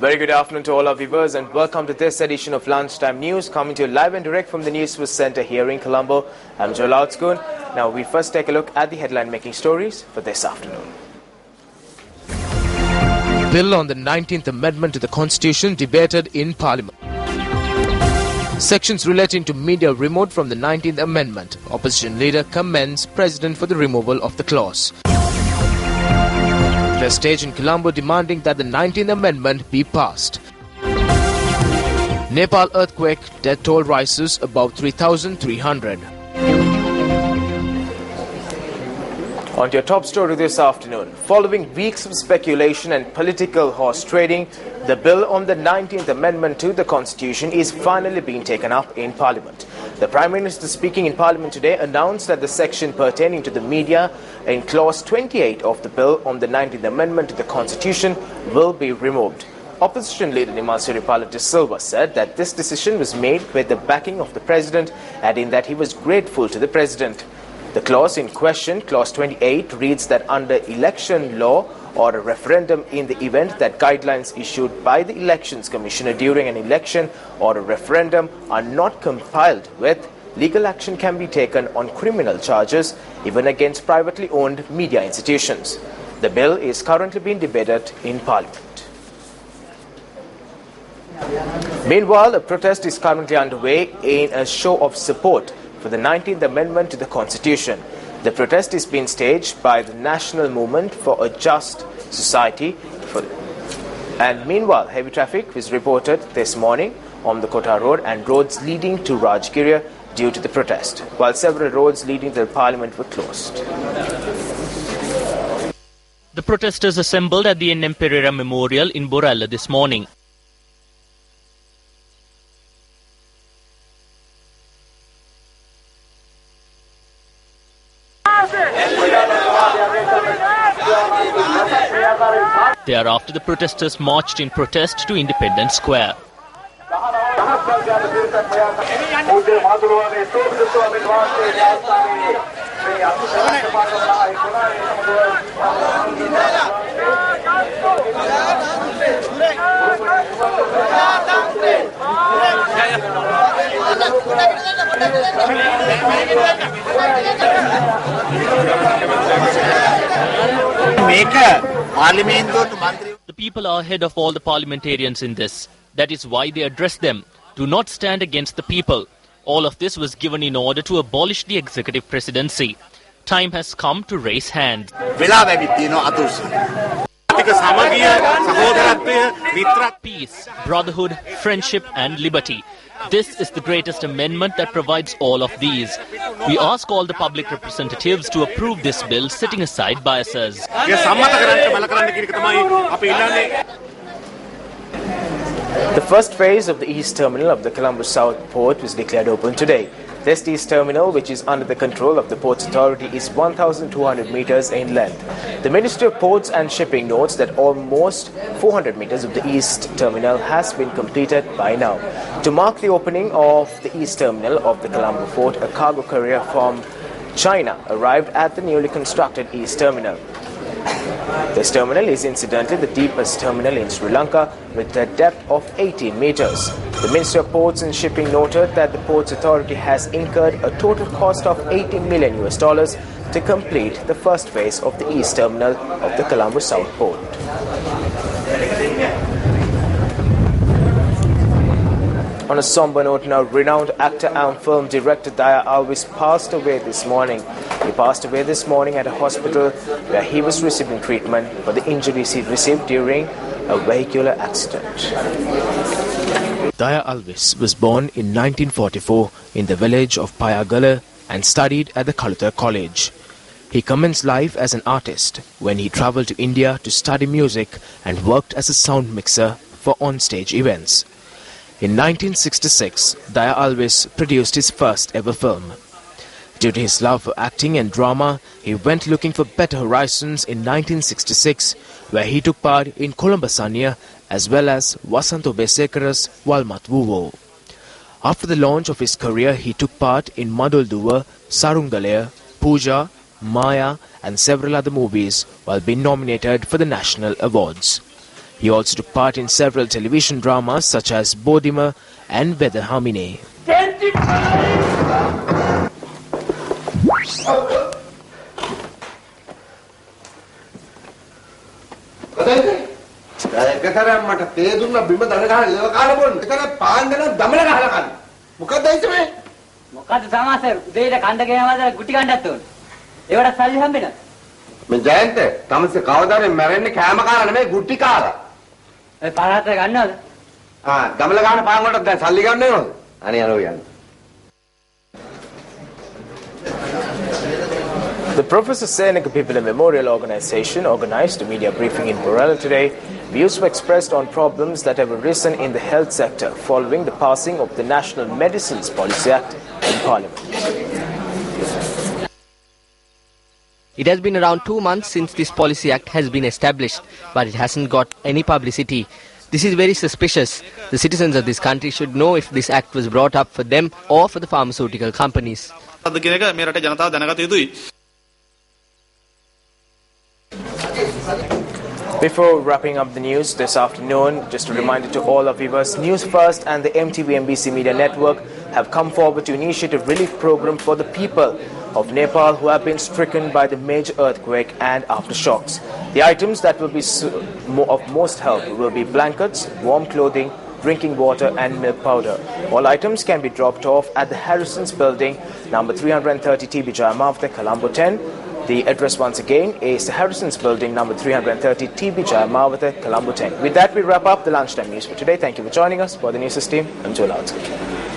Very good afternoon to all our viewers and welcome to this edition of Lunchtime News, coming to you live and direct from the Newsfirst Centre here in Colombo. I'm Joel Outscoon. Now we first take a look at the headline-making stories for this afternoon. Bill on the 19th Amendment to the Constitution debated in Parliament. Sections relating to media removed from the 19th Amendment. Opposition leader commends President for the removal of the clause. Stage in Colombo demanding that the 19th Amendment be passed. Nepal earthquake, death toll rises above 3,300. On to your top story this afternoon. Following weeks of speculation and political horse trading, the bill on the 19th Amendment to the Constitution is finally being taken up in Parliament. The Prime Minister, speaking in Parliament today, announced that the section pertaining to the media in Clause 28 of the bill on the 19th Amendment to the Constitution will be removed. Opposition leader Nimal Siripala de Silva said that this decision was made with the backing of the President, adding that he was grateful to the President. The clause in question, Clause 28, reads that under election law or a referendum, in the event that guidelines issued by the Elections Commissioner during an election or a referendum are not compiled with, legal action can be taken on criminal charges, even against privately owned media institutions. The bill is currently being debated in Parliament. Meanwhile, a protest is currently underway in a show of support for the 19th Amendment to the Constitution. The protest is being staged by the National Movement for a Just Society. And meanwhile, heavy traffic was reported this morning on the Kota Road and roads leading to Rajgiriya due to the protest, while several roads leading to the Parliament were closed. The protesters assembled at the N.M. Pereira Memorial in Borella this morning. Thereafter, the protesters marched in protest to Independence Square. The people are ahead of all the parliamentarians in this. That is why they address them. Do not stand against the people. All of this was given in order to abolish the executive presidency. Time has come to raise hands. Peace, brotherhood, friendship and liberty. This is the greatest amendment that provides all of these. We ask all the public representatives to approve this bill, setting aside biases. The first phase of the East Terminal of the Colombo South Port was declared open today. This East Terminal, which is under the control of the Ports Authority, is 1,200 meters in length. The Ministry of Ports and Shipping notes that almost 400 meters of the East Terminal has been completed by now. To mark the opening of the East Terminal of the Colombo Port, a cargo carrier from China arrived at the newly constructed East Terminal. This terminal is incidentally the deepest terminal in Sri Lanka with a depth of 18 meters. The Ministry of Ports and Shipping noted that the Ports Authority has incurred a total cost of $18 million to complete the first phase of the East Terminal of the Colombo South Port. On a somber note now, renowned actor and film director Daya Alvis passed away this morning. He passed away this morning at a hospital where he was receiving treatment for the injuries he received during a vehicular accident. Daya Alvis was born in 1944 in the village of Payagala and studied at the Kaluta College. He commenced life as an artist when he travelled to India to study music and worked as a sound mixer for on-stage events. In 1966, Daya Alvis produced his first ever film. Due to his love for acting and drama, he went looking for better horizons in 1966, where he took part in Columbusania as well as Vasanto Besekara's Walmat Vuvo. After the launch of his career, he took part in Madulduva, Sarungalaya, Pooja, Maya and several other movies while being nominated for the national awards. He also took part in several television dramas such as Bodima and Weather Hamine. මොකද සමාසර් උදේට කණ්ඩ ගේනවාද ගුටි කණ්ඩත් උන් ඒවට සල්ලි හම්බෙනවා මේ ජයන්ත තමසේ කවදාද මැරෙන්නේ කෑම කාලා නෙමෙයි ගුටි කාලා ඒ පාරාත ගන්නවද ගමල ගන්න පාන් වලට දැන් සල්ලි ගන්න වෙනවද අනේ යනවා යන්නේ. The Professor Seneca People Memorial Organization organized a media briefing in Borel today. Views were expressed on problems that have arisen in the health sector following the passing of the National Medicines Policy Act in Parliament. It has been around 2 months since this policy act has been established, but it hasn't got any publicity. This is very suspicious. The citizens of this country should know if this act was brought up for them or for the pharmaceutical companies. Before wrapping up the news this afternoon, just a reminder to all our viewers, Newsfirst and the MTV MBC Media Network have come forward to initiate a relief program for the people of Nepal who have been stricken by the major earthquake and aftershocks. The items that will be of most help will be blankets, warm clothing, drinking water and milk powder. All items can be dropped off at the Harrison's Building, number 330 TB Jayamavata, Colombo 10. The address once again is the Harrison's Building, number 330 TB Jayamavata, Colombo 10. With that, we wrap up the lunchtime news for today. Thank you for joining us. For the news team, I'm Joel Outside.